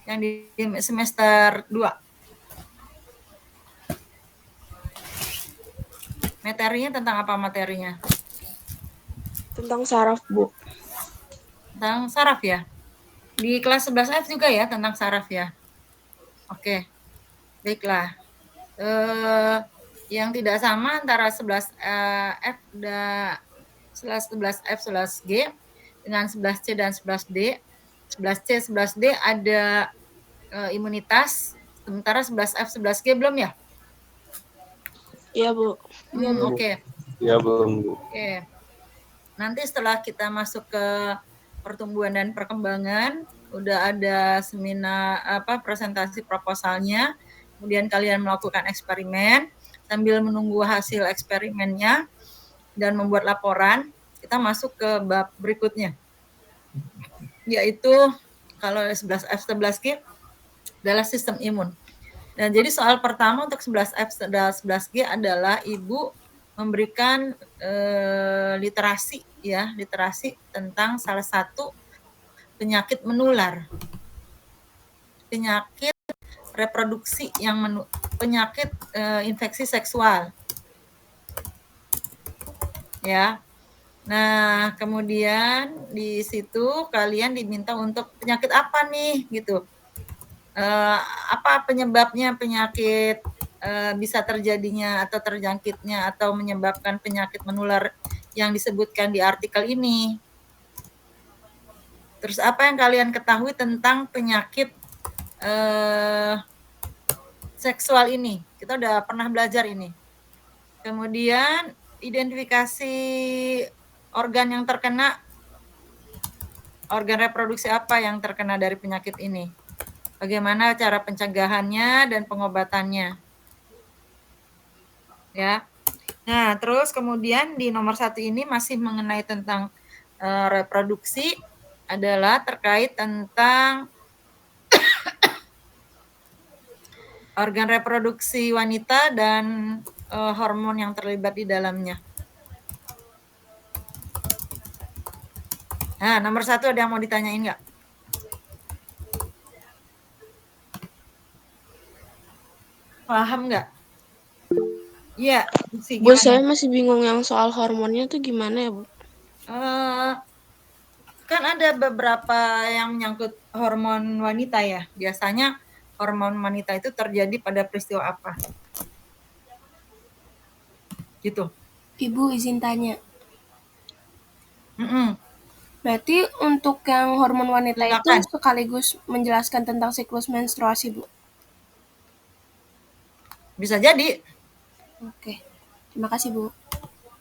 yang di semester 2. Materinya tentang apa materinya? Tentang saraf, Bu. Tentang saraf ya? Di kelas 11F juga ya tentang saraf ya? Oke, baiklah. Yang tidak sama antara 11F dan 11F 11G dengan 11C dan 11D. 11C 11D ada imunitas, sementara 11F 11G belum ya? Iya, Bu. Oke. Ya belum, Bu. Oke. Nanti setelah kita masuk ke pertumbuhan dan perkembangan, udah ada seminar presentasi proposalnya, kemudian kalian melakukan eksperimen sambil menunggu hasil eksperimennya dan membuat laporan, kita masuk ke bab berikutnya. Yaitu kalau 11F 11G adalah sistem imun. Dan jadi soal pertama untuk 11F dan 11G adalah Ibu memberikan literasi tentang salah satu penyakit menular, penyakit reproduksi penyakit infeksi seksual, ya. Nah, kemudian di situ kalian diminta untuk penyakit apa nih, gitu. Apa penyebabnya penyakit bisa terjadinya atau terjangkitnya atau menyebabkan penyakit menular yang disebutkan di artikel ini. Terus apa yang kalian ketahui tentang penyakit seksual ini? Kita udah pernah belajar ini. Kemudian identifikasi organ yang terkena, organ reproduksi apa yang terkena dari penyakit ini? Bagaimana cara pencegahannya dan pengobatannya? Ya. Nah, terus kemudian di nomor 1 ini masih mengenai tentang reproduksi, adalah terkait tentang organ reproduksi wanita dan hormon yang terlibat di dalamnya. Nah, nomor 1 ada yang mau ditanyain nggak? Paham nggak? Iya, sih Bu, gimana? saya masih bingung yang soal hormonnya tuh gimana ya, Bu? Kan ada beberapa yang menyangkut hormon wanita ya. Biasanya hormon wanita itu terjadi pada peristiwa apa? Gitu. Ibu izin tanya. Mm-mm. Berarti untuk yang hormon wanita Silakan. itu sekaligus menjelaskan tentang siklus menstruasi, Bu? Bisa jadi. Oke. Terima kasih, Bu.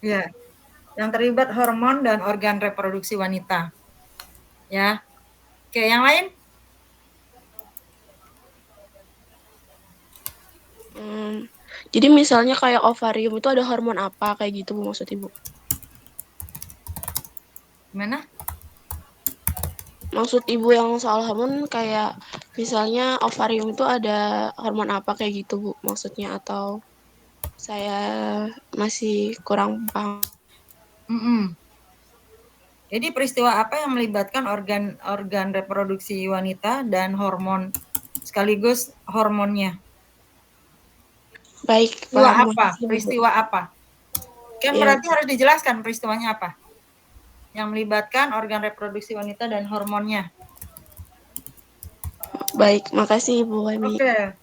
Ya. Yang terlibat hormon dan organ reproduksi wanita. Ya. Oke, yang lain? Jadi misalnya kayak ovarium itu ada hormon apa kayak gitu, Bu, maksud Ibu? Gimana? Maksud Ibu yang soal hormon kayak misalnya ovarium itu ada hormon apa kayak gitu, Bu, maksudnya, atau saya masih kurang paham? Jadi peristiwa apa yang melibatkan organ reproduksi wanita dan hormon sekaligus hormonnya? Baik, Peristiwa paham. apa? Peristiwa apa? Kan berarti harus dijelaskan peristiwanya apa? Yang melibatkan organ reproduksi wanita dan hormonnya. Baik, makasih Ibu Wemi. Oke.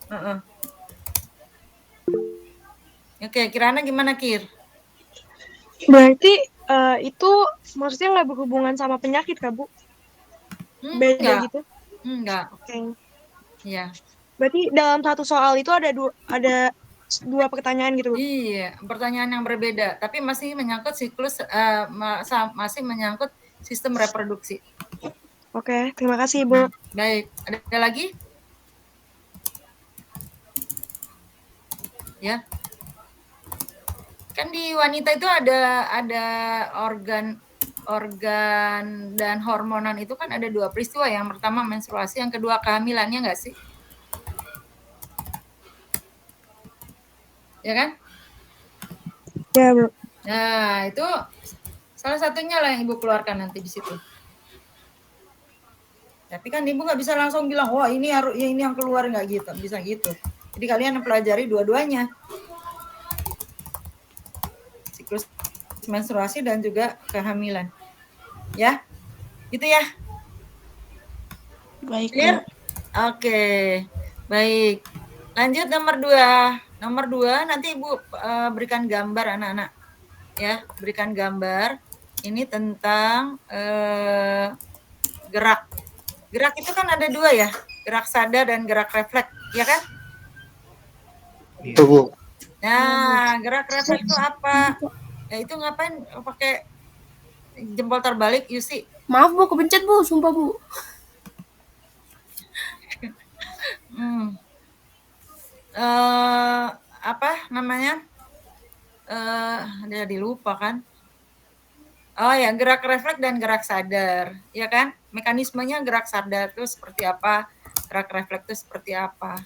Oke, Kirana gimana, Kir? Berarti itu maksudnya nggak berhubungan sama penyakit, Kak, Bu? Beda Enggak. gitu? Enggak. Oke. Iya. Berarti dalam satu soal itu ada dua pertanyaan gitu, Bu? Iya, pertanyaan yang berbeda, tapi masih menyangkut siklus, masih menyangkut sistem reproduksi. Oke, terima kasih, Bu. Baik, ada lagi? Ya. Kan di wanita itu ada organ dan hormonan itu kan ada 2 peristiwa. Yang pertama menstruasi, yang kedua kehamilannya nggak sih? Ya kan? Ya, Bu. Nah, itu salah satunya lah yang Ibu keluarkan nanti di situ. Tapi kan ibu nggak bisa langsung bilang, wah ini yang keluar, nggak gitu, bisa gitu. Jadi kalian pelajari dua-duanya, siklus menstruasi dan juga kehamilan, ya, gitu ya. Baik, Clear? Bu. Oke, baik. Lanjut nomor 2. Nomor 2 nanti ibu berikan gambar anak-anak, ya, berikan gambar. Ini tentang gerak. Gerak itu kan ada 2 ya, gerak sadar dan gerak refleks, ya kan? Itu, Bu. Nah, gerak refleks itu apa? Ya itu ngapain pakai jempol terbalik, Yusi? Maaf Bu, kepencet Bu, sumpah Bu. Apa namanya? Jadi lupa kan? Oh ya, gerak refleks dan gerak sadar, ya kan? Mekanismenya gerak sadar itu seperti apa? Gerak refleks itu seperti apa?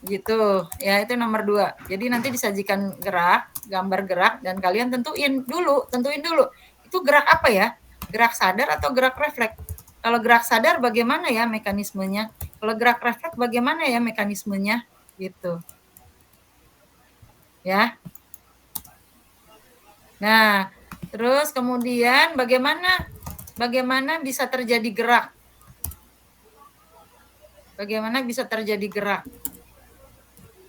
Gitu, ya itu nomor 2. Jadi nanti disajikan gerak, gambar gerak, dan kalian tentuin dulu. Itu gerak apa ya? Gerak sadar atau gerak refleks? Kalau gerak sadar bagaimana ya mekanismenya? Kalau gerak refleks bagaimana ya mekanismenya? Gitu. Ya. Nah, terus kemudian bagaimana bisa terjadi gerak? Bagaimana bisa terjadi gerak?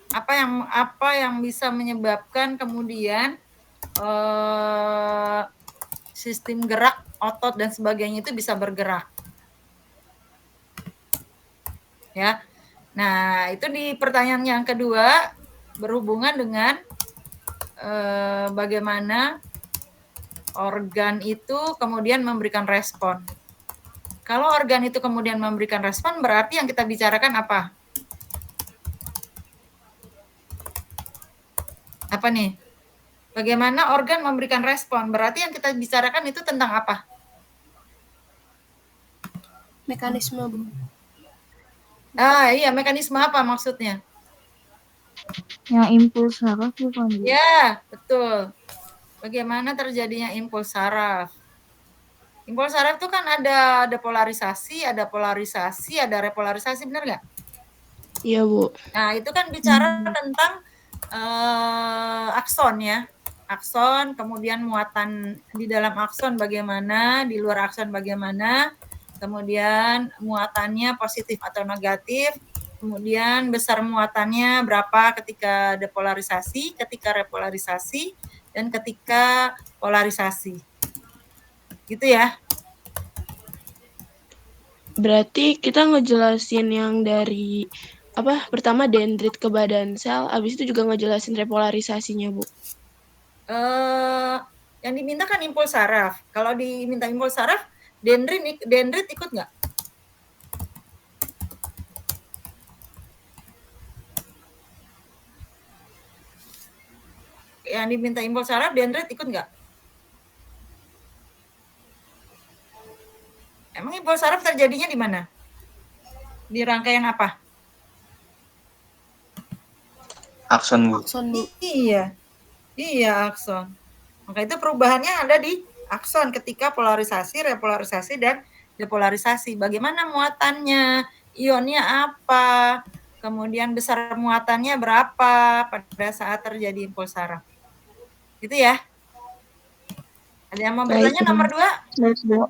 Apa yang bisa menyebabkan kemudian sistem gerak, otot dan sebagainya itu bisa bergerak? Ya. Nah, itu di pertanyaan yang kedua berhubungan dengan bagaimana organ itu kemudian memberikan respon. Kalau organ itu kemudian memberikan respon, berarti yang kita bicarakan apa? Apa nih? Bagaimana organ memberikan respon? Berarti yang kita bicarakan itu tentang apa? Mekanisme Bu. Iya, mekanisme apa maksudnya? Yang impuls saraf bukan, Bu? Ya, betul. Bagaimana terjadinya impuls saraf? Impuls saraf itu kan ada polarisasi, ada repolarisasi, benar nggak? Iya, Bu. Nah, itu kan bicara tentang akson ya. Akson, kemudian muatan di dalam akson bagaimana, di luar akson bagaimana, kemudian muatannya positif atau negatif, kemudian besar muatannya berapa ketika depolarisasi, ketika repolarisasi, dan ketika polarisasi. Gitu ya. Berarti kita ngejelasin yang dari pertama dendrit ke badan sel, abis itu juga ngejelasin repolarisasinya, Bu. Yang diminta kan impuls saraf. Kalau diminta impuls saraf, dendrit ikut nggak? Yang diminta impuls saraf, dendrit ikut nggak? Emang impuls saraf terjadinya di mana? Di rangkaian apa? Akson, Bu. Akson Bu. Iya, akson. Maka itu perubahannya ada di akson ketika polarisasi, repolarisasi, dan depolarisasi. Bagaimana muatannya, ionnya apa, kemudian besar muatannya berapa pada saat terjadi impuls saraf. Gitu ya. Ada yang mau bertanya nomor 2? Baik, Bu.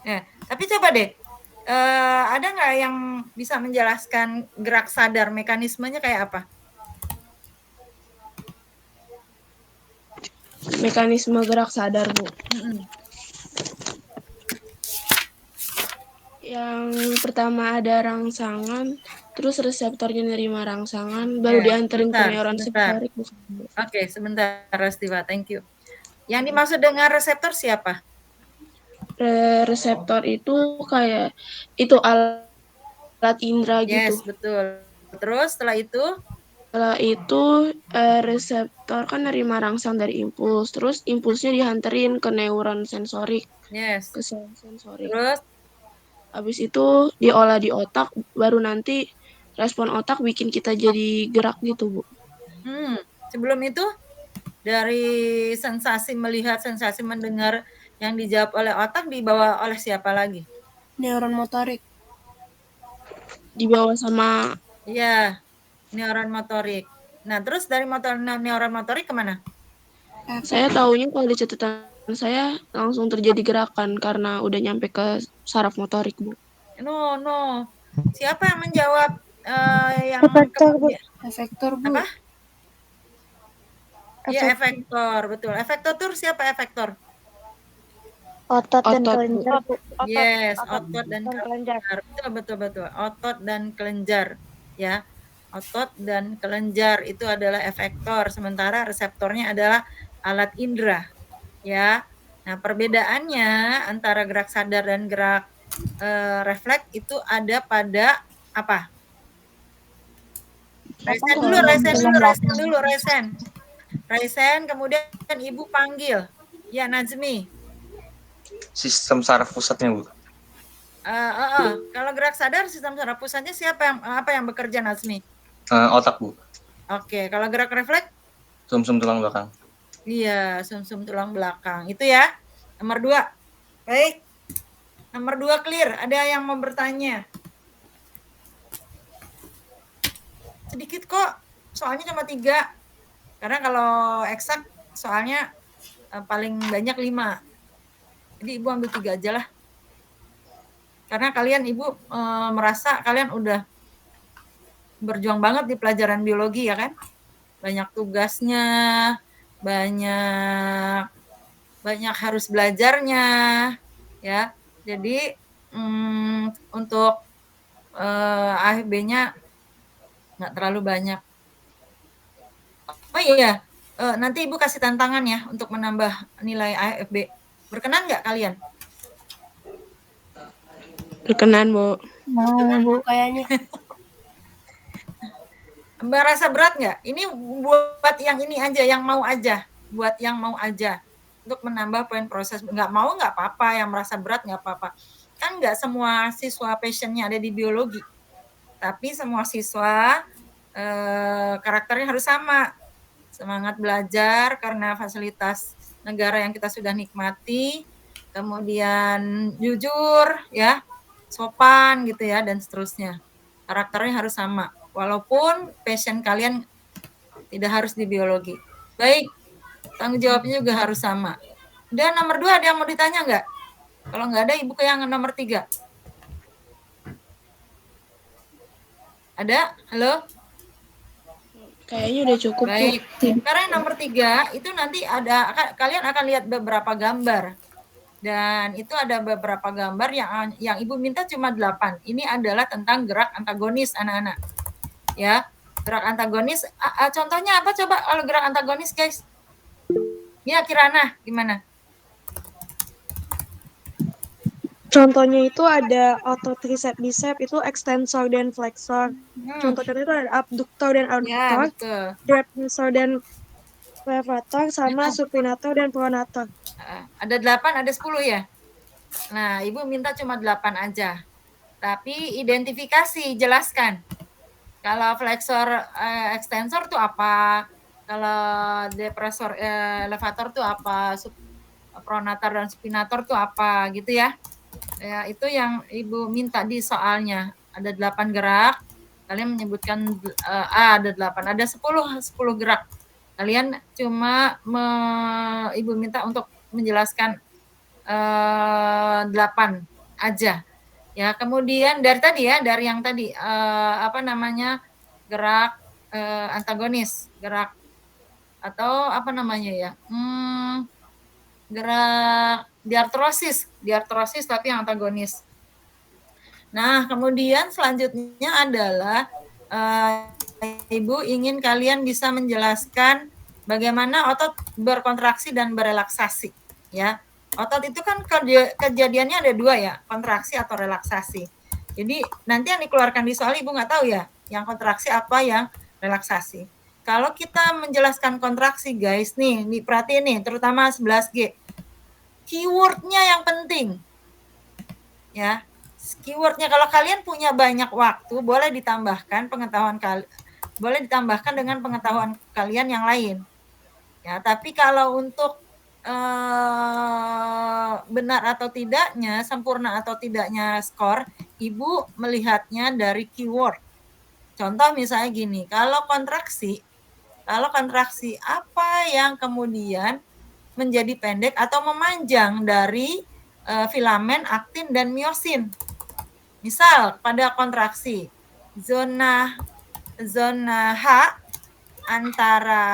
Ya, tapi coba deh, ada nggak yang bisa menjelaskan gerak sadar, mekanismenya kayak apa? Mekanisme gerak sadar, Bu. Yang pertama ada rangsangan, terus reseptornya nerima rangsangan, baru dianterin ke neuron sensorik. Oke, sebentar Rastiva, thank you. Yang dimaksud dengan reseptor siapa? Reseptor itu kayak itu alat indera gitu. Yes, betul. Terus setelah itu reseptor kan nerima rangsang dari impuls, terus impulsnya dihanterin ke neuron sensorik. Yes. Ke sel sensorik. Terus habis itu diolah di otak, baru nanti respon otak bikin kita jadi gerak gitu, Bu. Sebelum itu dari sensasi melihat, sensasi mendengar Yang dijawab oleh otak dibawa oleh siapa lagi? Neuron motorik. Di bawah sama Iya, neuron motorik. Nah, terus dari neuron motorik kemana? saya taunya kalau di catatan saya langsung terjadi gerakan karena udah nyampe ke saraf motorik, Bu. No. Siapa yang menjawab yang Efektor, Bu. Efektor, Bu. apa? Iya, efektor, betul. Efektor tuh siapa efektor? Otot dan Otot, Bu. kelenjar, Bu. Yes, otot dan kelenjar. kelenjar. Betul. Otot dan kelenjar, ya. Otot dan kelenjar itu adalah efektor, sementara reseptornya adalah alat indera, ya. Nah, perbedaannya antara gerak sadar dan gerak refleks itu ada pada apa? Resen, kemudian Ibu panggil. Ya, Najmi. Sistem saraf pusatnya, Bu. Kalau gerak sadar sistem saraf pusatnya apa yang bekerja, Nazmi? Otak, Bu. Oke, kalau gerak refleks? Sumsum tulang belakang. Iya, sumsum tulang belakang. Itu ya. Nomor 2. Baik. Nomor 2 clear. Ada yang mau bertanya? Sedikit kok. Soalnya cuma 3. Karena kalau eksak soalnya paling banyak 5. Jadi Ibu ambil 3 aja lah. Karena kalian Ibu merasa kalian udah berjuang banget di pelajaran biologi ya kan? Banyak tugasnya, banyak harus belajarnya, ya. Jadi untuk AFB-nya nggak terlalu banyak. Oh iya, nanti Ibu kasih tantangan ya untuk menambah nilai AFB. Berkenan nggak kalian? Berkenan, Bu. Mau, Bu, kayaknya. Mbak rasa berat nggak? Ini buat yang ini aja, yang mau aja. Buat yang mau aja. Untuk menambah poin proses. Nggak mau nggak apa-apa, yang merasa berat nggak apa-apa. Kan nggak semua siswa passionnya ada di biologi. Tapi semua siswa karakternya harus sama. Semangat belajar karena fasilitas negara yang kita sudah nikmati. Kemudian jujur, ya, sopan gitu ya, dan seterusnya. Karakternya harus sama. Walaupun passion kalian tidak harus di biologi. Baik, tanggung jawabnya juga harus sama. Dan nomor 2 ada yang mau ditanya nggak? Kalau nggak ada, Ibu ke yang nomor 3. Ada? Halo? Kayaknya udah cukup, Bu. Baik. Karena yang nomor 3 itu nanti kalian akan lihat beberapa gambar. Dan itu ada beberapa gambar yang Ibu minta cuma 8. Ini adalah tentang gerak antagonis anak-anak. Ya, gerak antagonis. Contohnya apa coba kalau gerak antagonis, guys? Ya, Kirana, gimana? Contohnya itu ada otot tricep bicep itu extensor dan flexor. Contohnya itu ada abductor dan Ya, adductor, betul. depressor dan levator, sama supinator dan pronator. Ada 8, ada 10 ya? Nah, Ibu minta cuma 8 aja. Tapi identifikasi, jelaskan. Kalau flexor extensor tuh apa? Kalau depressor elevator tuh apa? Pronator dan supinator tuh apa? Gitu ya. Ya, itu yang Ibu minta di soalnya. Ada 8 gerak. Kalian menyebutkan ada 8, ada 10 gerak. Kalian cuma Ibu minta untuk menjelaskan 8 aja. Ya, kemudian dari yang tadi gerak antagonis, gerak atau apa namanya ya? Gerak diartrosis tapi yang antagonis. Nah, kemudian selanjutnya adalah Ibu ingin kalian bisa menjelaskan bagaimana otot berkontraksi dan berelaksasi, ya. Otot itu kan kejadiannya ada 2 ya, kontraksi atau relaksasi. Jadi nanti yang dikeluarkan di soal Ibu nggak tahu ya, yang kontraksi apa, yang relaksasi. Kalau kita menjelaskan kontraksi, guys, nih perhatiin nih, terutama 11G. Keywordnya yang penting, ya. Keywordnya kalau kalian punya banyak waktu, boleh ditambahkan dengan pengetahuan kalian yang lain. Ya, tapi kalau untuk benar atau tidaknya, sempurna atau tidaknya skor, Ibu melihatnya dari keyword. Contoh misalnya gini, kalau kontraksi apa yang kemudian menjadi pendek atau memanjang dari filamen aktin dan miosin. Misal pada kontraksi zona H antara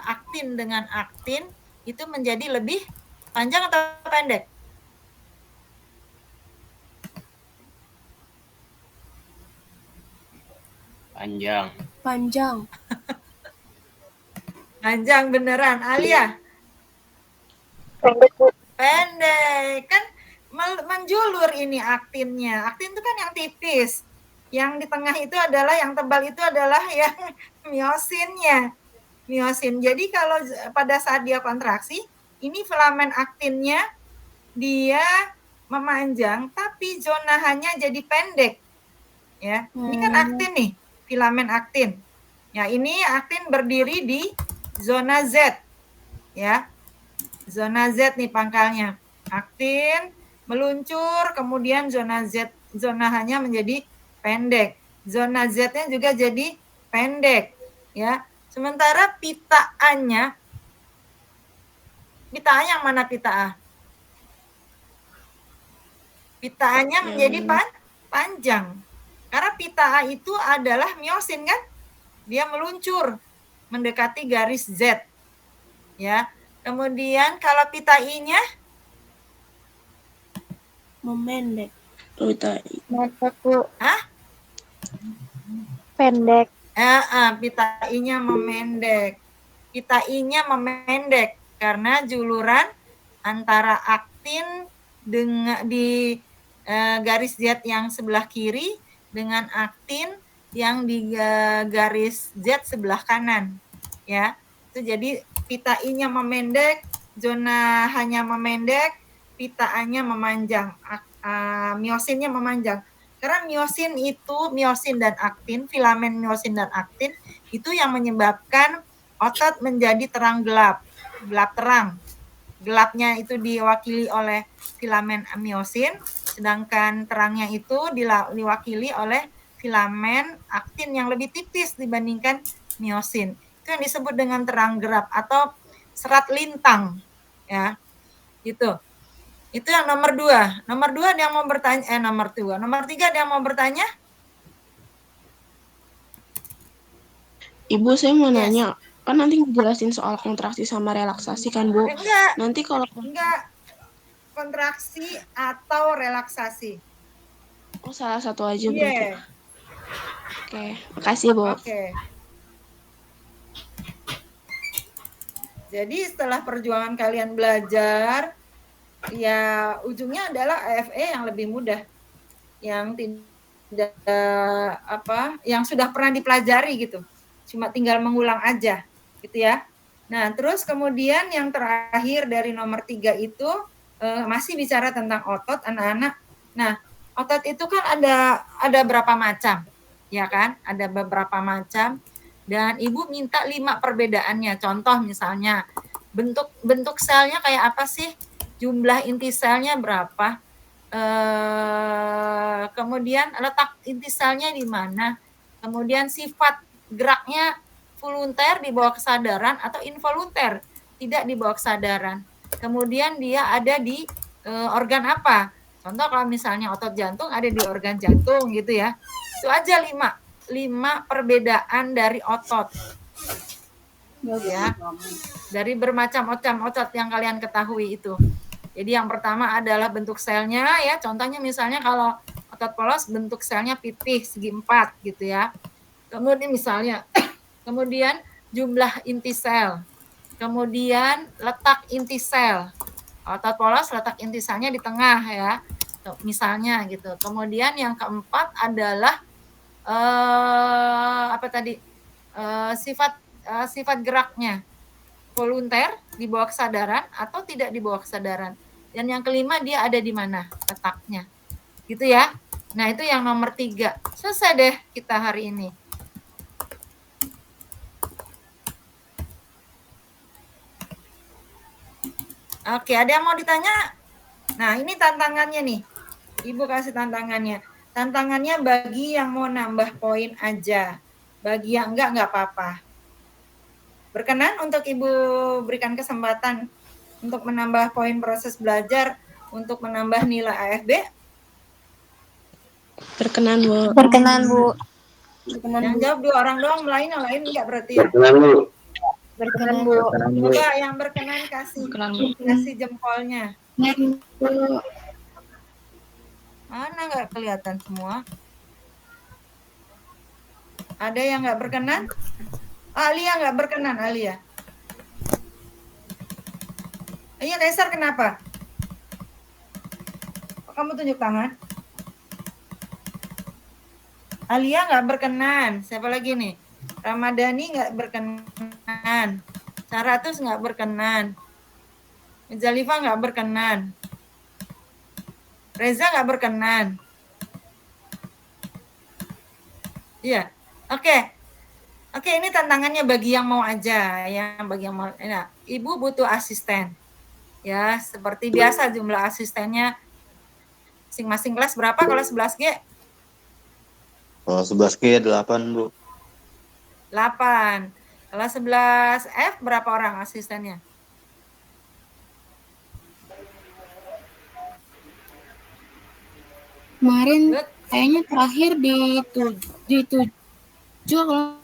aktin dengan aktin itu menjadi lebih panjang atau pendek? Panjang. Panjang. Panjang beneran. Alia? Pendek, Bu. Pendek. Kan menjulur ini aktinnya. Aktin itu kan yang tipis. Yang di tengah itu adalah, yang tebal itu adalah yang miosinnya. Miosin. Jadi kalau pada saat dia kontraksi, ini filamen aktinnya dia memanjang, tapi zona H-nya jadi pendek. Ya, ini kan aktin nih, filamen aktin. Ya, ini aktin berdiri di zona Z. Ya, zona Z nih pangkalnya. Aktin meluncur, kemudian zona H-nya menjadi pendek. Zona Z-nya juga jadi pendek. Ya, sementara pita A-nya, pita A yang mana pita A? Pita A-nya menjadi panjang. Karena pita A itu adalah miosin kan? Dia meluncur mendekati garis Z. Ya. Kemudian kalau pita I-nya Memendek. Pita Pendek, Bu. Hah? Pendek. Pita I-nya memendek. Pita I-nya memendek karena juluran antara aktin dengan di garis Z yang sebelah kiri dengan aktin yang di garis Z sebelah kanan. Ya. Itu jadi pita I-nya memendek, zona H-nya memendek, pita A-nya memanjang, miosinnya memanjang. Karena miosin dan aktin, filamen miosin dan aktin itu yang menyebabkan otot menjadi terang gelap terang. Gelapnya itu diwakili oleh filamen miosin, sedangkan terangnya itu diwakili oleh filamen aktin yang lebih tipis dibandingkan miosin. Itu yang disebut dengan terang gelap atau serat lintang. Ya, gitu. Itu yang nomor 2. Nomor 2 ada yang mau bertanya, nomor 3 ada yang mau bertanya? Ibu, saya mau nanya, kan nanti ngejelasin soal kontraksi sama relaksasi kan, Bu? Enggak. Nanti kalau Kontraksi atau relaksasi. Oh, salah satu aja berarti. Yeah. Oke, makasih, Bu. Oke. Jadi setelah perjuangan kalian belajar, ya ujungnya adalah AFE yang lebih mudah, yang tidak yang sudah pernah dipelajari gitu, cuma tinggal mengulang aja gitu ya. Nah terus kemudian yang terakhir dari nomor 3 itu masih bicara tentang otot anak-anak. Nah otot itu kan ada berapa macam ya kan, ada beberapa macam dan Ibu minta 5 perbedaannya. Contoh misalnya bentuk selnya kayak apa sih, jumlah inti selnya berapa, kemudian letak inti selnya di mana, kemudian sifat geraknya volunter di bawah kesadaran atau involunter tidak di bawah kesadaran, kemudian dia ada di organ apa. Contoh kalau misalnya otot jantung ada di organ jantung gitu ya. Itu aja 5 perbedaan dari otot ya, dari bermacam-macam otot yang kalian ketahui itu. Jadi yang pertama adalah bentuk selnya ya, contohnya misalnya kalau otot polos bentuk selnya pipih segi 4 gitu ya. Kemudian misalnya kemudian jumlah inti sel, kemudian letak inti sel. Otot polos letak inti selnya di tengah ya, misalnya gitu. Kemudian yang keempat adalah sifat geraknya, volunter di bawah kesadaran atau tidak di bawah kesadaran. Dan yang kelima dia ada di mana letaknya, gitu ya. Nah itu yang nomor 3. Selesai deh kita hari ini. Oke, ada yang mau ditanya? Nah, ini tantangannya nih. Ibu kasih tantangannya. Tantangannya bagi yang mau nambah poin aja. Bagi yang enggak apa-apa. Berkenan untuk Ibu berikan kesempatan untuk menambah poin proses belajar untuk menambah nilai AFB? Berkenan, Bu. Berkenan, Bu. Yang jawab 2 orang doang, yang lain enggak berarti ya? Berkenan, Bu. Coba yang berkenan kasih jempolnya. Mana nggak kelihatan semua? Ada yang nggak berkenan? Alia nggak berkenan, Alia. Iya, Nesar kenapa? Kok kamu tunjuk tangan? Alia nggak berkenan. Siapa lagi nih? Ramadhani nggak berkenan. Saratus nggak berkenan. Mizalifah nggak berkenan. Reza nggak berkenan. Iya, oke. Oke, ini tantangannya bagi yang mau aja, ya, bagi yang mau. Nah, Ibu butuh asisten, ya, seperti biasa jumlah asistennya masing-masing kelas berapa? Kalau 11G? Kalau 11G 8, Bu. 8. Kalau 11F berapa orang asistennya? Kemarin Good. kayaknya terakhir di 7 kalau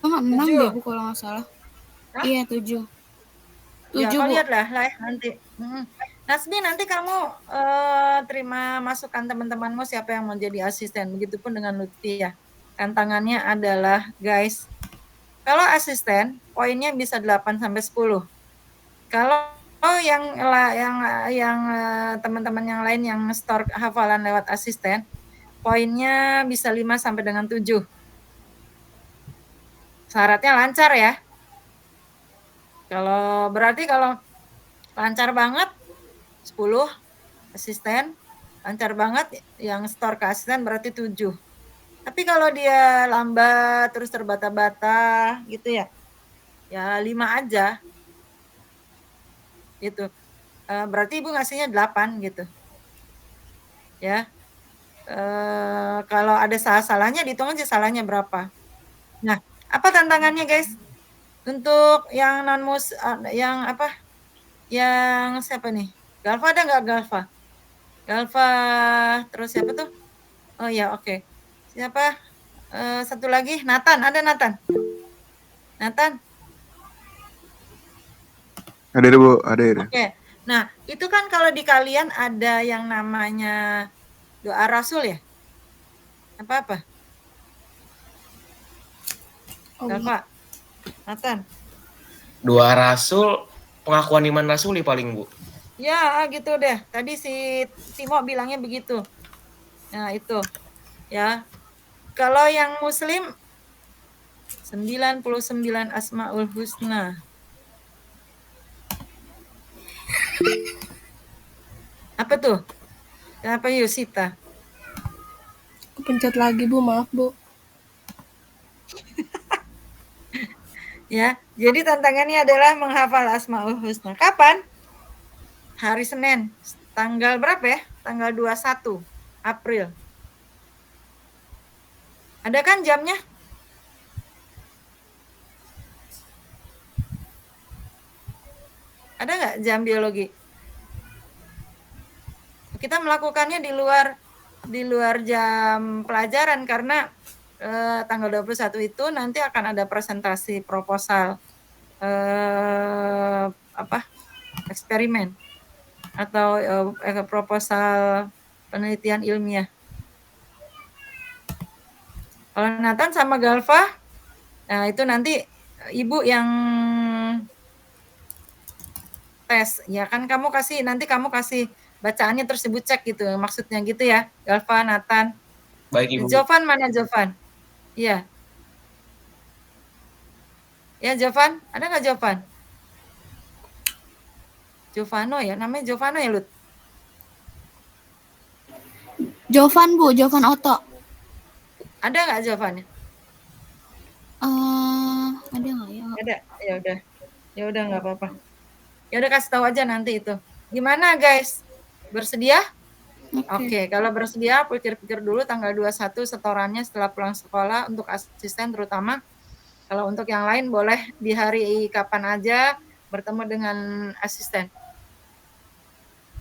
nggak 6 7. deh Bu kalau nggak salah. Hah? Iya 7. Ya, 7 kau Bu. lihatlah lah nanti. Nasmi, nanti kamu terima masukan teman-temanmu siapa yang mau jadi asisten. Begitupun dengan Lutfi ya. Tantangannya adalah, guys, kalau asisten poinnya bisa 8 sampai 10. Kalau yang teman-teman yang lain yang store hafalan lewat asisten, poinnya bisa 5 sampai dengan 7. Syaratnya lancar ya. Kalau lancar banget 10 asisten, lancar banget yang store ke asisten berarti 7. Tapi kalau dia lambat terus terbata-bata gitu ya, ya 5 aja. Gitu. Berarti Ibu ngasihnya 8 gitu. Ya. Kalau ada salah-salahnya dihitung aja salahnya berapa. Nah, apa tantangannya, guys? Untuk yang yang siapa nih? Galva ada nggak Galva? Galva, terus siapa tuh? Oh ya, oke. Siapa? Satu lagi, Nathan. Ada Nathan? Nathan? Ada Bu, ada. Oke. Nah, itu kan kalau di kalian ada yang namanya doa Rasul ya? Apa-apa? Galva? Nathan? Doa Rasul, pengakuan iman Rasuli paling, Bu. Ya, gitu deh. Tadi si Timo bilangnya begitu. Nah, itu. Ya. Kalau yang Muslim 99 Asmaul Husna. Apa tuh? Kenapa Yusita? Aku pencet lagi Bu, maaf Bu. Ya, jadi tantangannya adalah menghafal Asmaul Husna. Kapan? Hari Senin. Tanggal berapa ya? Tanggal 21 April. Ada kan jamnya? Ada nggak jam biologi? Kita melakukannya di luar jam pelajaran karena tanggal 21 itu nanti akan ada presentasi proposal eksperimen atau proposal penelitian ilmiah. Kalau Nathan sama Galva, nah itu nanti Ibu yang tes, ya kan nanti kamu kasih bacaannya terus Ibu cek gitu, maksudnya gitu ya, Galva, Nathan. Baik Ibu. Jovan mana Jovan? Iya. Ya Jovan, ada nggak Jovan? Jovano ya, namanya Jovano ya Lut? Jovan Bu, Jovan Oto. Ada nggak Jovan? Ada nggak ya? Ada, ya udah nggak apa-apa. Ya udah kasih tahu aja nanti itu. Gimana guys? Bersedia? Oke, kalau bersedia pikir-pikir dulu tanggal 21 setorannya setelah pulang sekolah untuk asisten terutama. Kalau untuk yang lain boleh di hari kapan aja bertemu dengan asisten.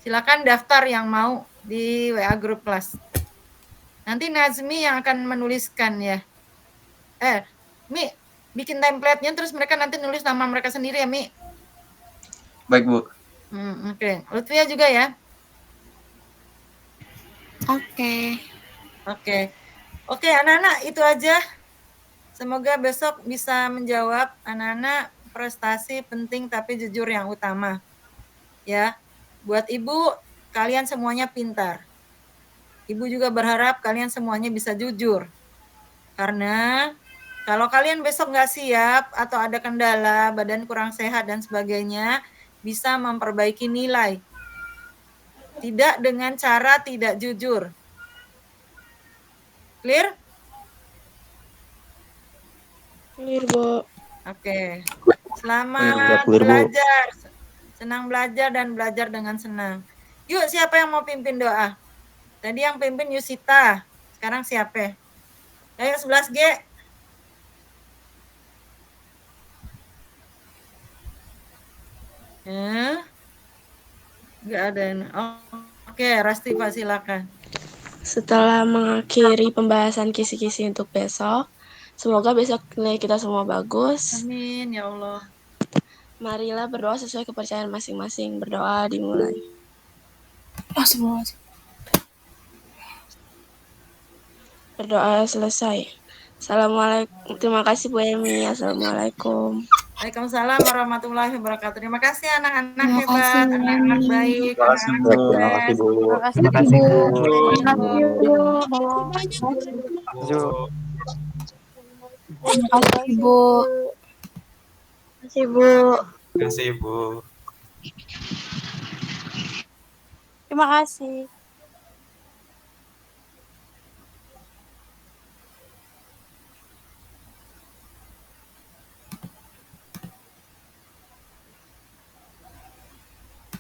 Silakan daftar yang mau di WA grup kelas. Nanti Nazmi yang akan menuliskan ya. Mi, bikin template-nya terus mereka nanti nulis nama mereka sendiri ya, Mi. Baik, Bu. Oke. Lutfia juga ya. Oke, anak-anak itu aja. Semoga besok bisa menjawab anak-anak prestasi penting tapi jujur yang utama. Ya. Buat Ibu, kalian semuanya pintar. Ibu juga berharap kalian semuanya bisa jujur. Karena kalau kalian besok nggak siap atau ada kendala, badan kurang sehat dan sebagainya, bisa memperbaiki nilai. Tidak dengan cara tidak jujur. Clear? Clear, Bu. Oke. Selamat belajar. Senang belajar dan belajar dengan senang. Yuk, siapa yang mau pimpin doa? Tadi yang pimpin Yusita. Sekarang siapa? Ayo 11G. Nggak ada. Oke, Rastiva silakan. Setelah mengakhiri pembahasan kisi-kisi untuk besok, semoga besok nilai kita semua bagus. Amin, ya Allah. Marilah berdoa sesuai kepercayaan masing-masing. Berdoa dimulai. Berdoa selesai. Assalamualaikum. Terima kasih Bu Emi. Assalamualaikum. Waalaikumsalam warahmatullahi wabarakatuh. Terima kasih anak-anak hebat, anak-anak baik, Terima kasih, Bu. Terima kasih, Bu. Terima kasih, Bu. Terima kasih, Bu. Terima kasih, Bu. Terima kasih, Bu. Terima kasih.